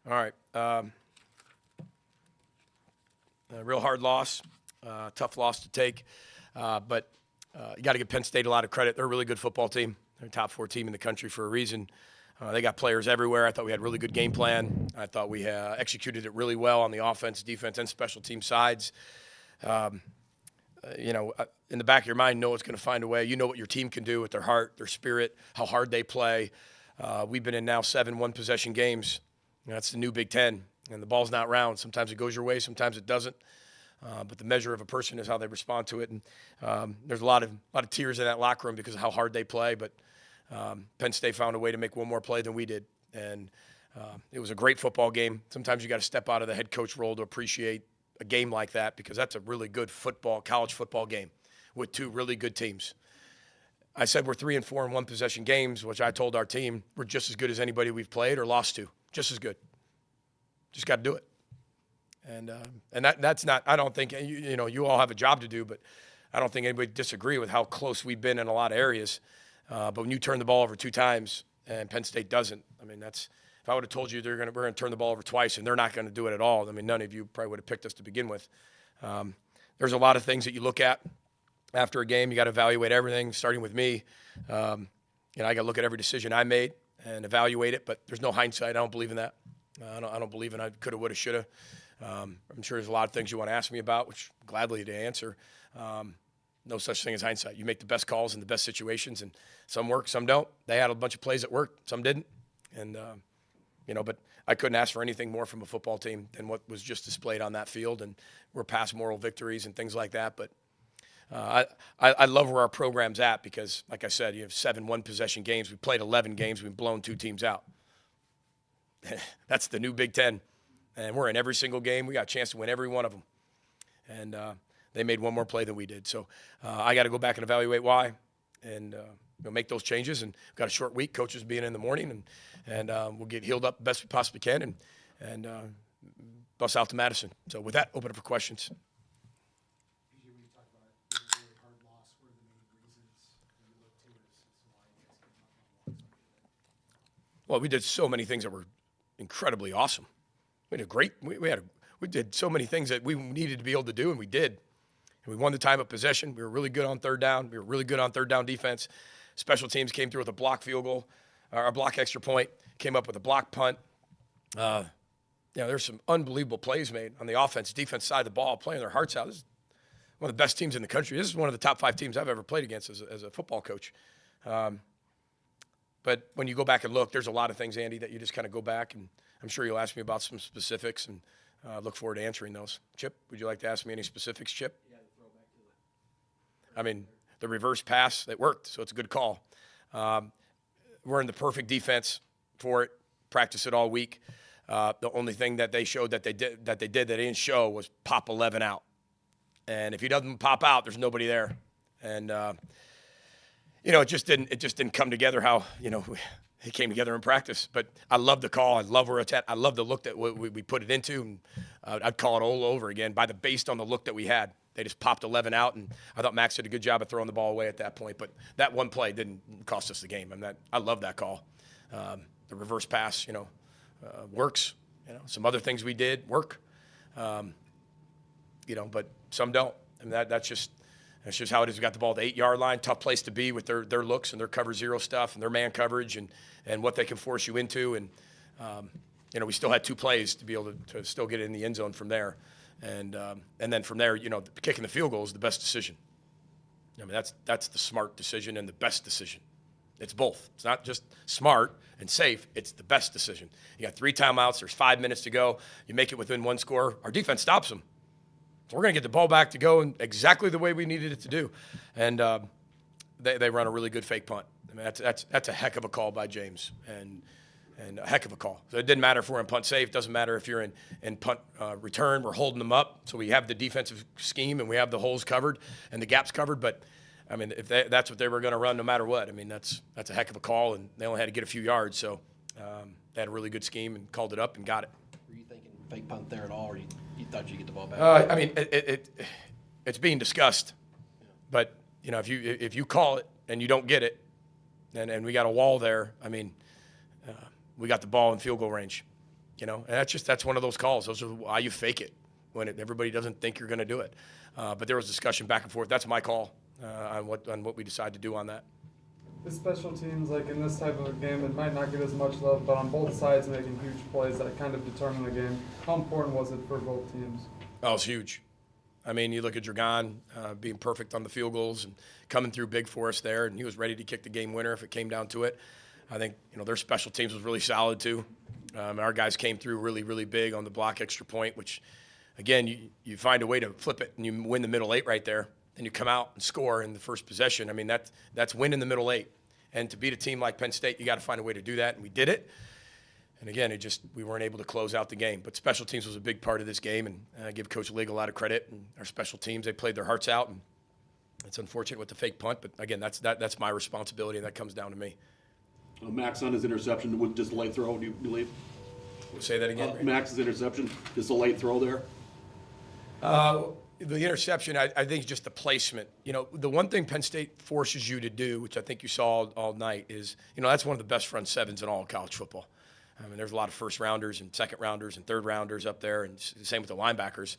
All right. A real hard loss, tough loss to take, but you got to give Penn State a lot of credit. They're a really good football team. They're a top 4 team in the country for a reason. They got players everywhere. I thought we had a really good game plan. I thought we executed it really well on the offense, defense, and special team sides. In the back of your mind, you know it's going to find a way. You know what your team can do with their heart, their spirit, how hard they play. We've been in now 7 one-possession games. That's the new Big Ten, and the ball's not round. Sometimes it goes your way, sometimes it doesn't. But the measure of a person is how they respond to it. And there's a lot of tears in that locker room because of how hard they play. But Penn State found a way to make one more play than we did, and it was a great football game. Sometimes you got to step out of the head coach role to appreciate a game like that because that's a really good college football game with 2 really good teams. I said we're 3 and 4 in one-possession games, which I told our team we're just as good as anybody we've played or lost to, just as good. Just got to do it. And that's not. I don't think you all have a job to do, but I don't think anybody disagree with how close we've been in a lot of areas. But when you turn the ball over 2 times and Penn State doesn't, I mean that's. If I would have told you we're going to turn the ball over twice and they're not going to do it at all, I mean none of you probably would have picked us to begin with. There's a lot of things that you look at after a game. You got to evaluate everything, starting with me. I got to look at every decision I made and evaluate it. But there's no hindsight. I don't believe in that. I don't believe in I coulda, woulda, shoulda. I'm sure there's a lot of things you want to ask me about, which I'm gladly to answer. No such thing as hindsight. You make the best calls in the best situations, and some work, some don't. They had a bunch of plays that worked, some didn't. And, but I couldn't ask for anything more from a football team than what was just displayed on that field. And we're past moral victories and things like that. But I love where our program's at because, like I said, you have 7 one-possession games. We played 11 games. We've blown 2 teams out. That's the new Big Ten. And we're in every single game. We got a chance to win every one of them. And they made one more play than we did. So I got to go back and evaluate why and make those changes. And we've got a short week, coaches being in the morning. And we'll get healed up the best we possibly can and bust out to Madison. So with that, open up for questions. When you talk about a really hard loss, what are the main reasons you look to as why you guys get knocked out? Well, we did so many things that were incredibly awesome. We did great. We did so many things that we needed to be able to do, and we did. And we won the time of possession. We were really good on third down. We were really good on third down defense. Special teams came through with a block field goal, or a block extra point, came up with a block punt. There's some unbelievable plays made on the offense, defense side of the ball, playing their hearts out. This is one of the best teams in the country. This is one of the top 5 teams I've ever played against as a football coach. But when you go back and look, there's a lot of things, Andy, that you just kind of go back, and I'm sure you'll ask me about some specifics, and look forward to answering those. Chip, would you like to ask me any specifics, Chip? Yeah, the throwback to the reverse pass, that worked, so it's a good call. We're in the perfect defense for it, practice it all week. The only thing that they showed that they didn't show was pop 11 out. And if he doesn't pop out, there's nobody there. And it just didn't come together how it came together in practice. But I love the call. I love where it's at. I love the look that we put it into. And I'd call it all over again based on the look that we had. They just popped 11 out, and I thought Max did a good job of throwing the ball away at that point. But that one play didn't cost us the game. I love that call. The reverse pass, works. Some other things we did work. But some don't. That's just how it is. We got the ball at the 8-yard line. Tough place to be with their looks and their cover zero stuff and their man coverage and what they can force you into. And we still had 2 plays to be able to still get in the end zone from there. And then from there, kicking the field goal is the best decision. That's the smart decision and the best decision. It's both. It's not just smart and safe. It's the best decision. You got 3 timeouts. There's 5 minutes to go. You make it within 1 score. Our defense stops them. So we're going to get the ball back to go in exactly the way we needed it to do. And they run a really good fake punt. That's a heck of a call by James and a heck of a call. So it didn't matter if we're in punt safe. It doesn't matter if you're in punt return. We're holding them up. So we have the defensive scheme and we have the holes covered and the gaps covered. But, if that's what they were going to run no matter what, that's a heck of a call. And they only had to get a few yards. So they had a really good scheme and called it up and got it. Were you thinking fake punt there at all, or you thought you'd get the ball back? It's being discussed. Yeah. But, if you call it and you don't get it, and we got a wall there, we got the ball in field goal range. And that's one of those calls. Those are why you fake it when everybody doesn't think you're going to do it. But there was discussion back and forth. That's my call on what we decide to do on that. The special teams, like in this type of a game, it might not get as much love, but on both sides making huge plays that kind of determine the game. How important was it for both teams? Oh, it's huge. I mean, you look at Dragan being perfect on the field goals and coming through big for us there, and he was ready to kick the game winner if it came down to it. I think their special teams was really solid too. Our guys came through really, really big on the block extra point, which, again, you find a way to flip it and you win the middle 8 right there. Then you come out and score in the first possession. I mean, that's winning the middle 8. And to beat a team like Penn State, you got to find a way to do that, and we did it. And again, we weren't able to close out the game. But special teams was a big part of this game, and I give Coach League a lot of credit. And our special teams, they played their hearts out, and it's unfortunate with the fake punt. But again, that's my responsibility, and that comes down to me. Max on his interception with just a late throw, do you believe? Say that again. Max's interception, just a late throw there. The interception, I think, is just the placement. The one thing Penn State forces you to do, which I think you saw all night, is, that's one of the best front sevens in all of college football. I mean, there's a lot of first-rounders and second-rounders and third-rounders up there, and same with the linebackers.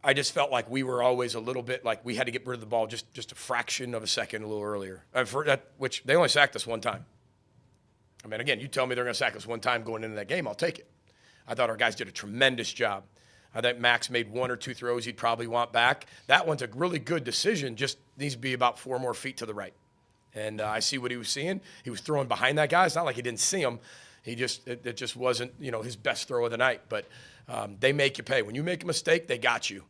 I just felt like we were always a little bit like we had to get rid of the ball just a fraction of a second a little earlier, which they only sacked us one time. I mean, again, you tell me they're going to sack us one time going into that game, I'll take it. I thought our guys did a tremendous job. I think Max made 1 or 2 throws he'd probably want back. That one's a really good decision, just needs to be about 4 more feet to the right. And I see what he was seeing. He was throwing behind that guy. It's not like he didn't see him. It just wasn't, his best throw of the night. But they make you pay. When you make a mistake, they got you.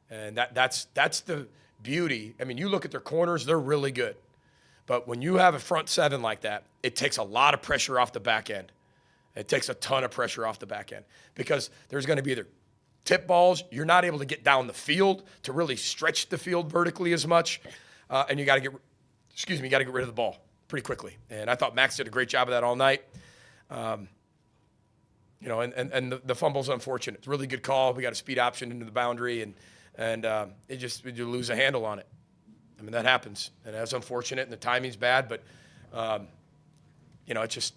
And that's the beauty. I mean, you look at their corners, they're really good. But when you have a front 7 like that, it takes a lot of pressure off the back end. It takes a ton of pressure off the back end because there's going to be either tip balls, you're not able to get down the field to really stretch the field vertically as much, and you got to get rid of the ball pretty quickly. And I thought Max did a great job of that all night. And the fumble's unfortunate. It's a really good call. We got a speed option into the boundary, and you lose a handle on it. I mean, that happens, and that's unfortunate, and the timing's bad, but it's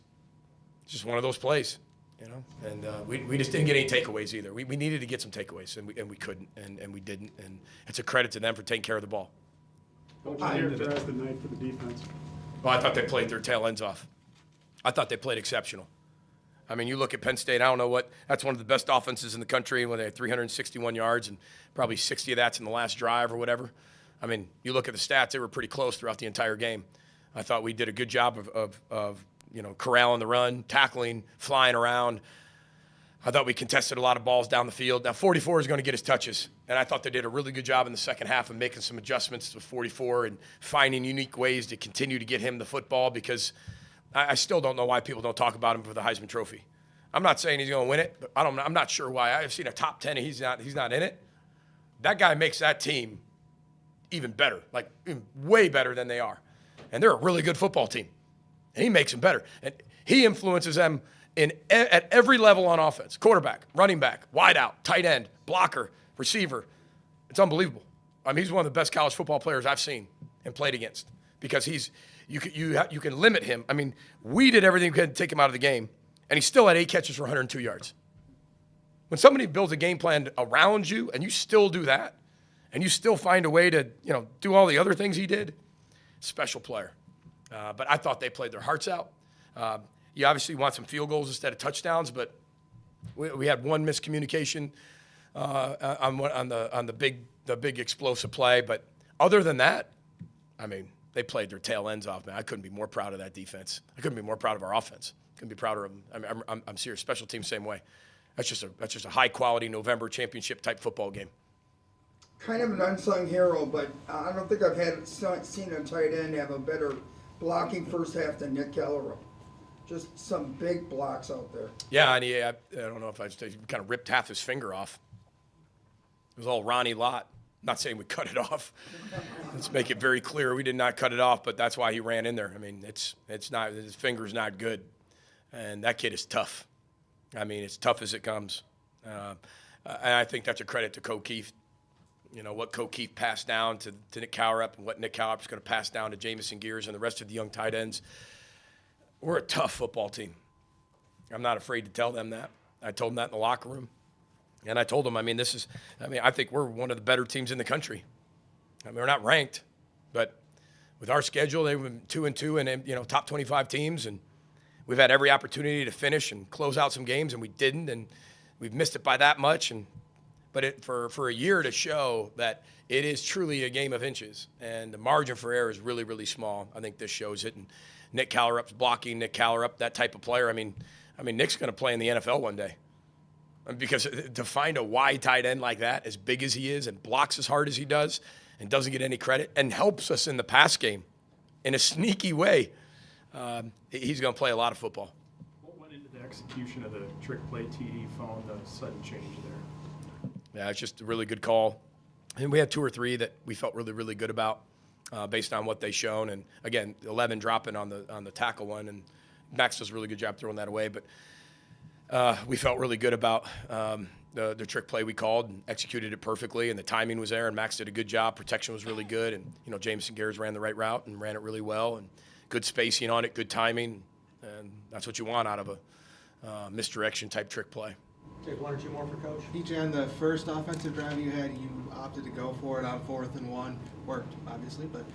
just one of those plays. And we just didn't get any takeaways either. We needed to get some takeaways, and we couldn't, and we didn't. And it's a credit to them for taking care of the ball. What would you characterize the night for the defense? Well, I thought they played their tail ends off. I thought they played exceptional. I mean, you look at Penn State, I don't know that's one of the best offenses in the country when they had 361 yards, and probably 60 of that's in the last drive or whatever. I mean, you look at the stats, they were pretty close throughout the entire game. I thought we did a good job of corralling the run, tackling, flying around. I thought we contested a lot of balls down the field. Now, 44 is going to get his touches, and I thought they did a really good job in the second half of making some adjustments to 44 and finding unique ways to continue to get him the football because I still don't know why people don't talk about him for the Heisman Trophy. I'm not saying he's going to win it, but I'm not sure why. I've seen a top 10 and he's not in it. That guy makes that team even better, like way better than they are. And they're a really good football team. And he makes them better. And he influences them at every level on offense. Quarterback, running back, wide out, tight end, blocker, receiver. It's unbelievable. I mean, he's one of the best college football players I've seen and played against because you can limit him. I mean, we did everything we could to take him out of the game, and he still had 8 catches for 102 yards. When somebody builds a game plan around you and you still do that, and you still find a way to do all the other things he did, special player. But I thought they played their hearts out. You obviously want some field goals instead of touchdowns, but we had one miscommunication on the big explosive play. But other than that, I mean, they played their tail ends off, man. I couldn't be more proud of that defense. I couldn't be more proud of our offense. Couldn't be prouder of them. I mean, I'm serious. Special teams, same way. That's just a high quality November championship type football game. Kind of an unsung hero, but I don't think I've seen a tight end have a better blocking first half than Nick Kellero. Just some big blocks out there. Yeah, and I don't know if he kind of ripped half his finger off. It was all Ronnie Lott. Not saying we cut it off. Let's make it very clear we did not cut it off, but that's why he ran in there. I mean, it's not, his finger's not good, and that kid is tough. I mean, it's tough as it comes, and I think that's a credit to Coach Keefe. What Coach Keefe passed down to Nick Cowrup and what Nick Cowrup's going to pass down to Jamison Gears and the rest of the young tight ends. We're a tough football team. I'm not afraid to tell them that. I told them that in the locker room. And I told them, I think we're one of the better teams in the country. I mean, we're not ranked, but with our schedule, they were 2-2 and top 25 teams, and we've had every opportunity to finish and close out some games, and we didn't, and we've missed it by that much. But for a year to show that it is truly a game of inches, and the margin for error is really, really small. I think this shows it. And Nick Callerup's blocking. Nick Callerup, that type of player. I mean, Nick's going to play in the NFL one day. Because to find a wide tight end like that, as big as he is, and blocks as hard as he does, and doesn't get any credit, and helps us in the pass game in a sneaky way, he's going to play a lot of football. What went into the execution of the trick play TD found the sudden change there? Yeah, it's just a really good call. And we had 2 or 3 that we felt really, really good about based on what they shown. And again, 11 dropping on the tackle one, and Max does a really good job throwing that away. But we felt really good about the trick play we called and executed it perfectly, and the timing was there, and Max did a good job. Protection was really good, and Jameson Garrett ran the right route and ran it really well, and good spacing on it, good timing, and that's what you want out of a misdirection type trick play. Take 1 or 2 more for Coach. DJ, on the first offensive drive you had, you opted to go for it on 4th and 1. Worked, obviously, but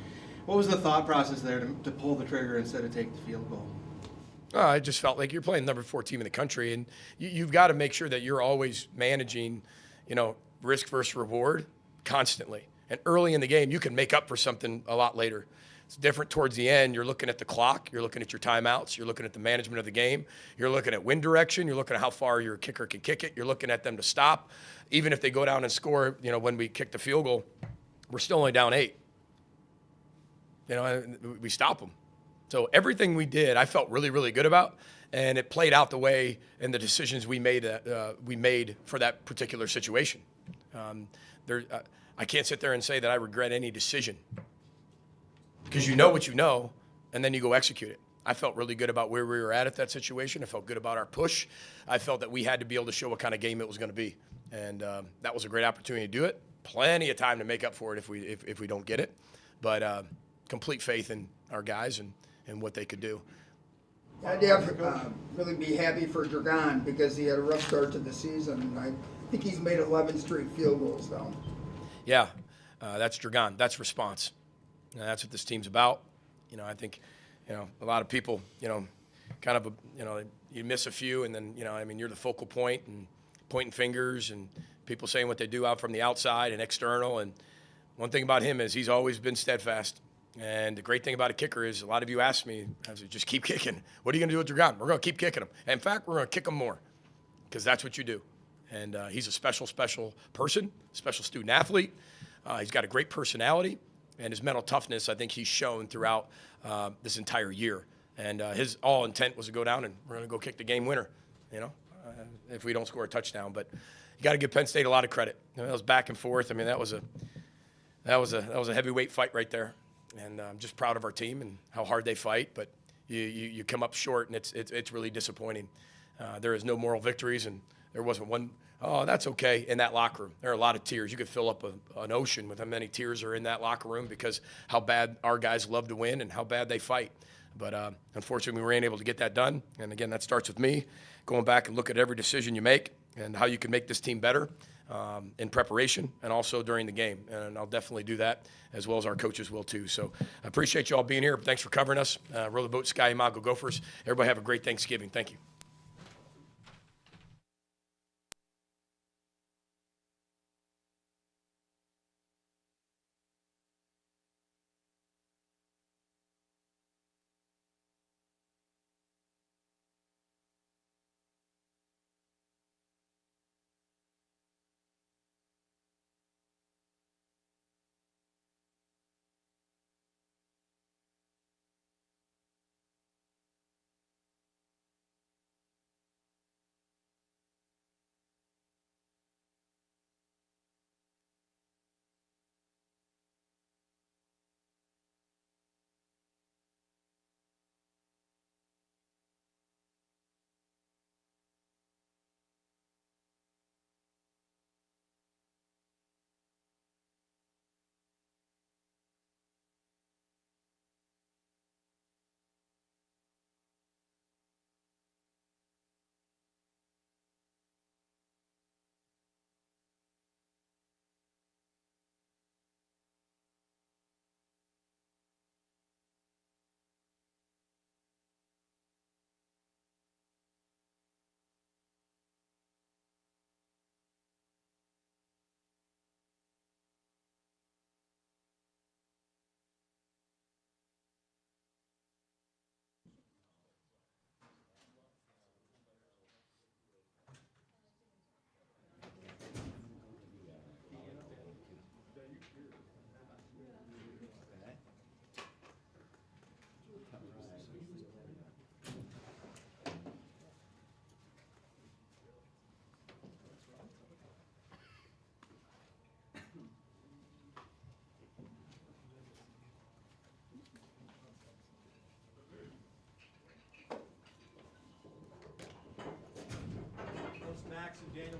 what was the thought process there to pull the trigger instead of take the field goal? I just felt like you're playing number 4 team in the country, and you've got to make sure that you're always managing, risk versus reward constantly. And early in the game, you can make up for something a lot later. It's different towards the end. You're looking at the clock. You're looking at your timeouts. You're looking at the management of the game. You're looking at wind direction. You're looking at how far your kicker can kick it. You're looking at them to stop. Even if they go down and score, when we kick the field goal, we're still only down 8. We stop them. So everything we did, I felt really, really good about, and it played out the way and the decisions we made for that particular situation. I can't sit there and say that I regret any decision, because you know what you know, and then you go execute it. I felt really good about where we were at that situation. I felt good about our push. I felt that we had to be able to show what kind of game it was going to be, and that was a great opportunity to do it. Plenty of time to make up for it if we don't get it, but complete faith in our guys and what they could do. I'd really be happy for Dragon because he had a rough start to the season, and I think he's made 11 straight field goals now. Yeah, that's Dragon. That's response. That's what this team's about. I think, a lot of people, kind of, you miss a few, and then, you're the focal point and pointing fingers and people saying what they do out from the outside and external. And one thing about him is he's always been steadfast. And the great thing about a kicker is a lot of you ask me, I say, just keep kicking. What are you going to do with Dragon? We're going to keep kicking him. And in fact, we're going to kick him more because that's what you do. And he's a special person, special student athlete. He's got a great personality, and his mental toughness, I think he's shown throughout this entire year. And his all intent was to go down and we're going to go kick the game winner, if we don't score a touchdown. But you got to give Penn State a lot of credit. That was back and forth. That was a heavyweight fight right there. And I'm just proud of our team and how hard they fight. But you come up short, and it's really disappointing. There is no moral victories, and there wasn't one. Oh, that's okay. In that locker room, there are a lot of tears. You could fill up an ocean with how many tears are in that locker room because how bad our guys love to win and how bad they fight. But unfortunately, we weren't able to get that done. And again, that starts with me going back and look at every decision you make and how you can make this team better in preparation and also during the game. And I'll definitely do that, as well as our coaches will too. So I appreciate you all being here. Thanks for covering us. Row the boat, Sky Imago Gophers. Everybody have a great Thanksgiving. Thank you.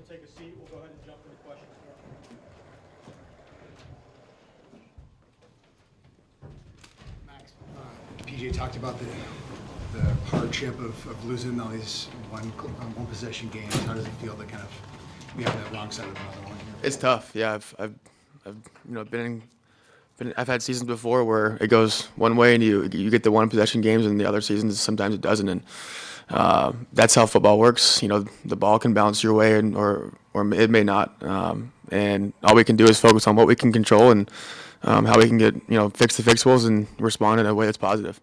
take a seat. We'll go ahead and jump into questions. Max, PJ talked about the hardship of losing all these one possession games. How does it feel to kind of be on the wrong side of another one here? It's tough. Yeah, I've I've had seasons before where it goes one way and you get the one possession games, and the other seasons sometimes it doesn't. And that's how football works. The ball can bounce your way, or it may not. And all we can do is focus on what we can control and how we can get fix the fixables and respond in a way that's positive.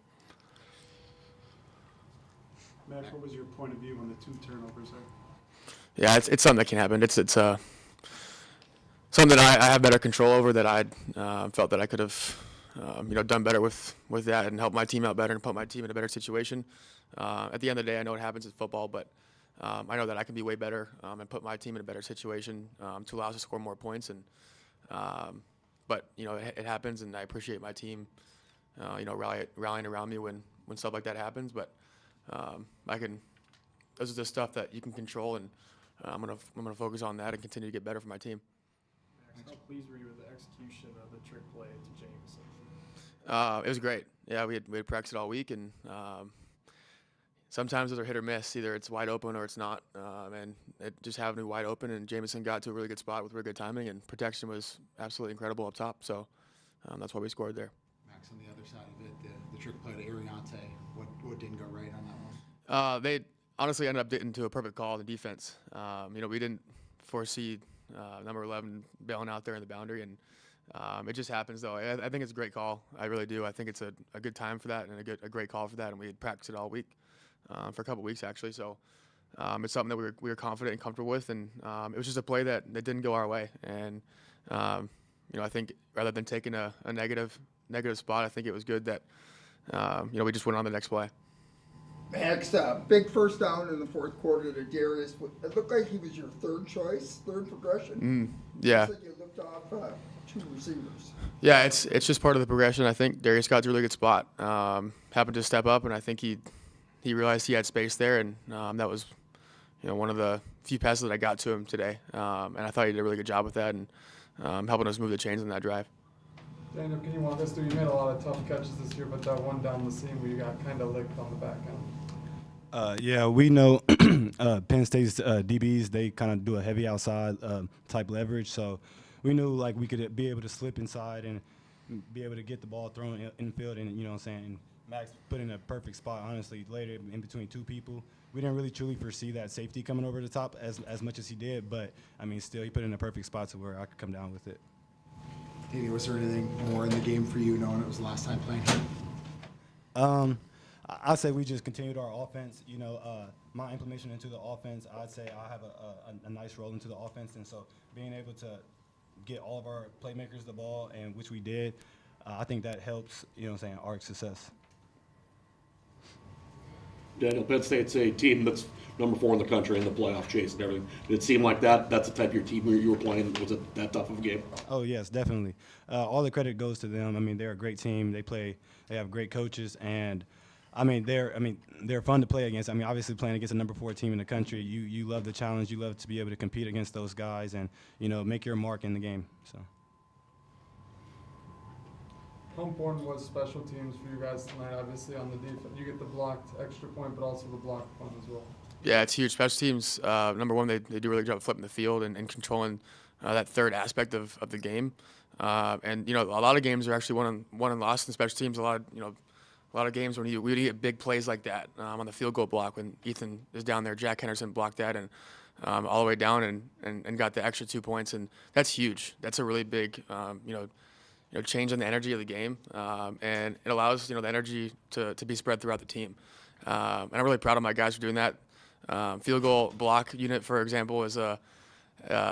Max, what was your point of view on the 2 turnovers there? Yeah, it's something that can happen. It's something that I have better control over, that I felt that I could have done better with that and help my team out better and put my team in a better situation. At the end of the day, I know what happens in football, but I know that I can be way better and put my team in a better situation to allow us to score more points. And but it happens, and I appreciate my team rallying around me when stuff like that happens. But this is the stuff that you can control, and I'm gonna focus on that and continue to get better for my team. Max, how pleased were you with the execution of the trick play to Jameson? It was great. Yeah, we had practiced all week, and sometimes those are hit or miss. Either it's wide open or it's not. And it just happened to be wide open, and Jameson got to a really good spot with really good timing, and protection was absolutely incredible up top. So that's why we scored there. Max, on the other side of it, the trick play to Ariante, what didn't go right on that one? They honestly ended up getting to a perfect call on the defense. We didn't foresee number 11 bailing out there in the boundary, and it just happens, though. I think it's a great call. I really do. I think it's a good time for that and a great call for that, and we had practiced it all week for a couple weeks, actually. So it's something that we were confident and comfortable with, and it was just a play that didn't go our way. And I think rather than taking a negative spot, I think it was good that we just went on the next play. Max, big first down in the fourth quarter to Darius. It looked like he was your third progression. Yeah. Looks like you looked off 2 receivers. Yeah, it's just part of the progression. I think Darius got to a really good spot. Happened to step up, and I think he realized he had space there, and that was one of the few passes that I got to him today. And I thought he did a really good job with that, and helping us move the chains on that drive. Daniel, can you walk us through? You made a lot of tough catches this year, but that one down the seam where you got kind of licked on the back end. Yeah, we know Penn State's DBs, they kind of do a heavy outside type leverage. So we knew we could be able to slip inside and be able to get the ball thrown in field. And, and Max put in a perfect spot, honestly, later in between 2 people. We didn't really truly foresee that safety coming over the top as much as he did. But, still, he put in a perfect spot to where I could come down with it. Davey, was there anything more in the game for you, knowing it was the last time playing here? I'd say we just continued our offense. My implementation into the offense, I'd say I have a nice role into the offense. And so being able to get all of our playmakers the ball, and which we did, I think that helps, our success. Daniel, Penn State's a team that's number 4 in the country in the playoff chase and everything. Did it seem like that's the type of your team you were playing? Was it that tough of a game? Oh, yes, definitely. All the credit goes to them. They're a great team. They have great coaches, and they're fun to play against. Obviously playing against a number 4 team in the country, you love the challenge. You love to be able to compete against those guys and, make your mark in the game. So. How important was special teams for you guys tonight? Obviously on the defense, you get the blocked extra point, but also the blocked point as well. Yeah, it's huge. Special teams, number one, they do a really good job of flipping the field and controlling that third aspect of the game. And a lot of games are actually won and lost in special teams. A lot of games when we get big plays like that on the field goal block when Ethan is down there, Jack Henderson blocked that and all the way down and got the extra 2 points, and that's huge. That's a really big change in the energy of the game, and it allows the energy to be spread throughout the team. And I'm really proud of my guys for doing that. Field goal block unit, for example, is a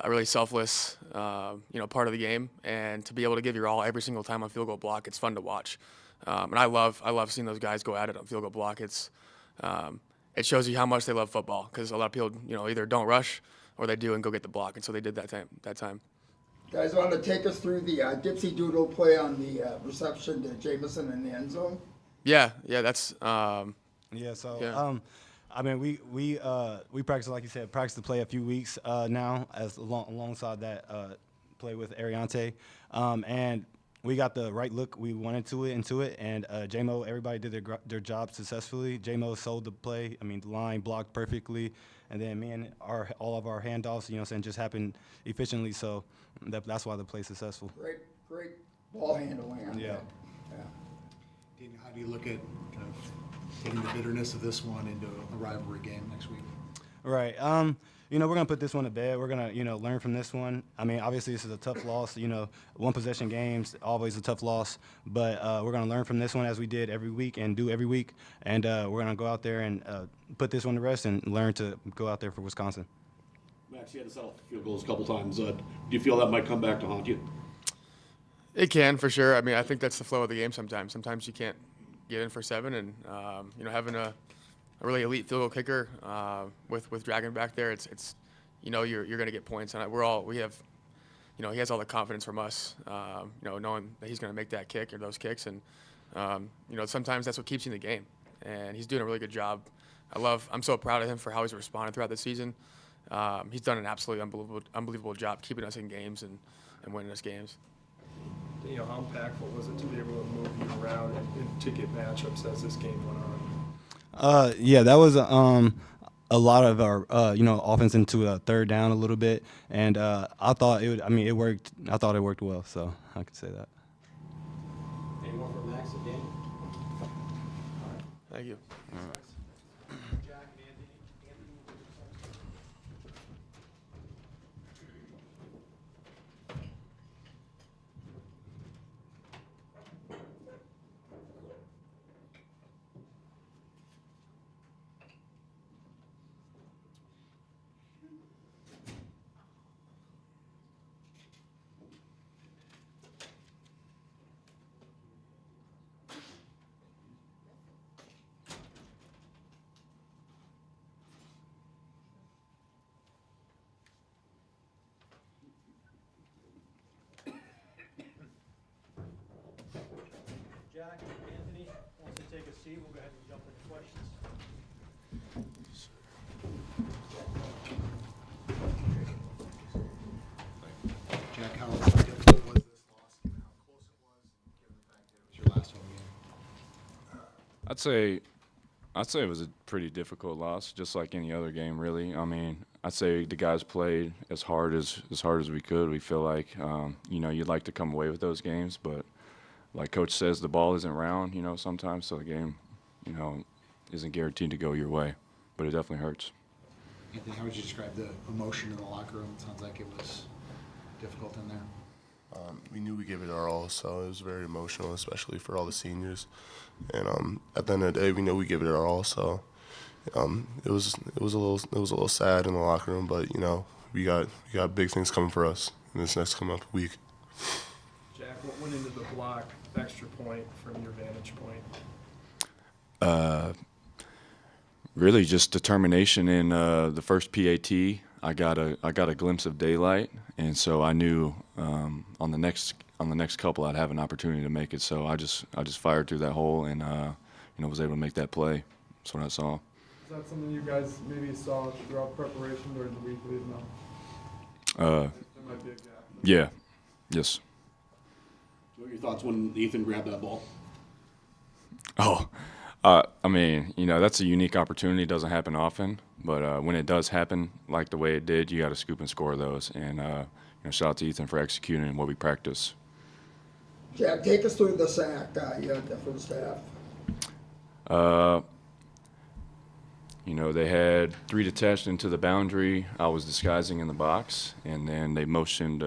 really selfless part of the game, and to be able to give your all every single time on field goal block, it's fun to watch. And I love seeing those guys go at it on field goal block. It shows you how much they love football, because a lot of people either don't rush or they do and go get the block, and so they did that time. Guys, want to take us through the dipsy doodle play on the reception to Jameson in the end zone? Yeah, that's. Yeah, so I mean, we practice, like you said, practice to play a few weeks now alongside that play with Ariante, and we got the right look we wanted into it, and J-Mo, everybody did their job successfully. J-Mo sold the play. I mean, the line blocked perfectly, and then me and all of our handoffs, you know, what I'm saying, just happened efficiently. So that's why the play's successful. Great ball handling on Yeah. that. Yeah. Daniel, how do you look at kind of taking the bitterness of this one into a rivalry game next week? Right. You know, we're going to put this one to bed. We're going to, you know, learn from this one. I mean, obviously, this is a tough loss. You know, one possession games, always a tough loss. But we're going to learn from this one as we did every week and do every week. And we're going to go out there and put this one to rest and learn to go out there for Wisconsin. Max, you had to settle for field goals a couple times. Do you feel that might come back to haunt you? It can, for sure. I mean, I think that's the flow of the game sometimes. Sometimes you can't get in for 7, and, you know, having a really elite field goal kicker with Dragon back there, it's you know, you're going to get points. And we have, you know, he has all the confidence from us, you know, knowing that he's going to make that kick or those kicks. And, you know, sometimes that's what keeps you in the game. And he's doing a really good job. I'm so proud of him for how he's responded throughout the season. He's done an absolutely unbelievable job keeping us in games and winning us games. You know, how impactful was it to be able to move you around and to get matchups as this game went on? Yeah, that was a lot of our you know, offense into a third down a little bit, and I thought it would. I mean, it worked. I thought it worked well, so I could say that. Any more for Max and Danny? Thank you. Jack, Anthony wants to take a seat. We'll go ahead and jump into questions. Jack, how difficult was this loss, given how close it was, and given the fact that it was your last home game? I'd say it was a pretty difficult loss, just like any other game, really. I mean, I'd say the guys played as hard as we could. We feel like, you know, you'd like to come away with those games, but like Coach says, the ball isn't round, you know, sometimes, so the game, you know, isn't guaranteed to go your way, but it definitely hurts. Anthony, how would you describe the emotion in the locker room? It sounds like it was difficult in there. We knew we gave it our all, so it was very emotional, especially for all the seniors. And at the end of the day, we know we gave it our all, so it was a little sad in the locker room. But you know, we got big things coming for us in this next coming up week. Jack, what went into the block extra point from your vantage point? Really, just determination in the first PAT. I got a glimpse of daylight, and so I knew on the next couple I'd have an opportunity to make it. So I just fired through that hole and you know, was able to make that play. That's what I saw. Is that something you guys maybe saw throughout preparation during the week leading up? There might be a gap. Yeah. Yes. What are your thoughts when Ethan grabbed that ball? Oh, I mean, you know, that's a unique opportunity. It doesn't happen often, but when it does happen, like the way it did, you got to scoop and score those. And you know, shout out to Ethan for executing what we practice. Jack, take us through the sack you had the first half. You know, they had 3 detached into the boundary. I was disguising in the box, and then they motioned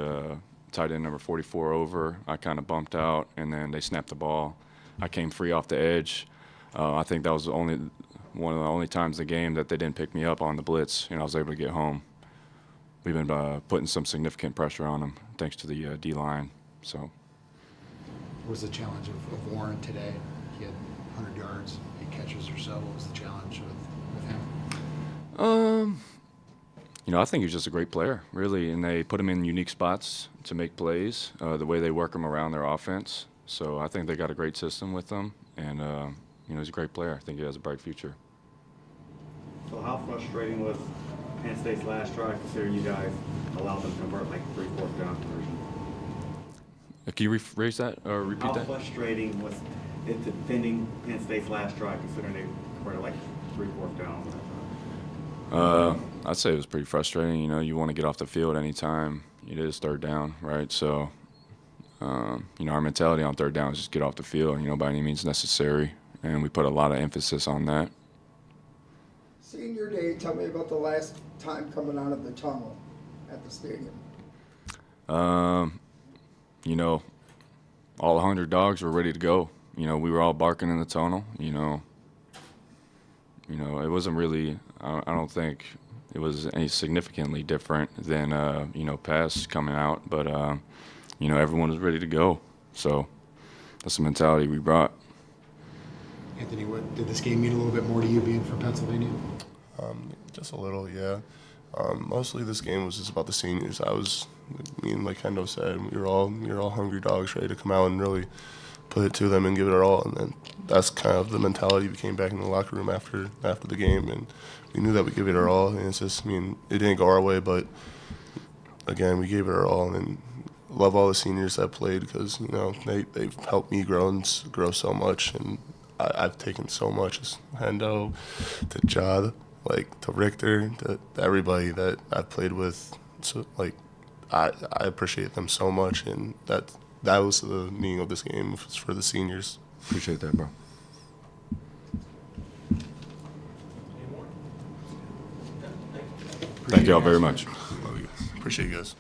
tight end number 44 over. I kind of bumped out, and then they snapped the ball. I came free off the edge. I think that was one of the only times in the game that they didn't pick me up on the blitz, and I was able to get home. We've been putting some significant pressure on them thanks to the D-line. So, What was the challenge of Warren today? He had 100 yards, 8 catches or so. What was the challenge with him? You know, I think he's just a great player, really, and they put him in unique spots to make plays, the way they work him around their offense. So I think they got a great system with him, and you know, he's a great player. I think he has a bright future. So how frustrating was Penn State's last drive, considering you guys allowed them to convert like 3 4th down conversion? Can you rephrase that or repeat How that? frustrating was it defending Penn State's last drive, considering they converted like 3 4th down? I'd say it was pretty frustrating. You know, you want to get off the field anytime it is 3rd down, right? So, you know, our mentality on 3rd down is just get off the field, you know, by any means necessary. And we put a lot of emphasis on that. Senior day, tell me about the last time coming out of the tunnel at the stadium. You know, all 100 dogs were ready to go. You know, we were all barking in the tunnel. You know, it wasn't really. I don't think it was any significantly different than you know, past coming out. But you know, everyone was ready to go. So that's the mentality we brought. Anthony, what did this game mean a little bit more to you being from Pennsylvania? Just a little, yeah. Mostly this game was just about the seniors. Like Hendo said, we were all hungry dogs, ready to come out and really put it to them and give it our all. And then that's kind of the mentality we came back in the locker room after the game, and we knew that we gave it our all. And it's just, it didn't go our way, but again, we gave it our all. And love all the seniors that played because they've helped me grow so much, and I've taken so much. As Hendo, to Jad, to Richter, to everybody that I've played with. So I appreciate them so much, and that was the meaning of this game, was for the seniors. Appreciate that, bro. Thank you all very much. Appreciate you guys.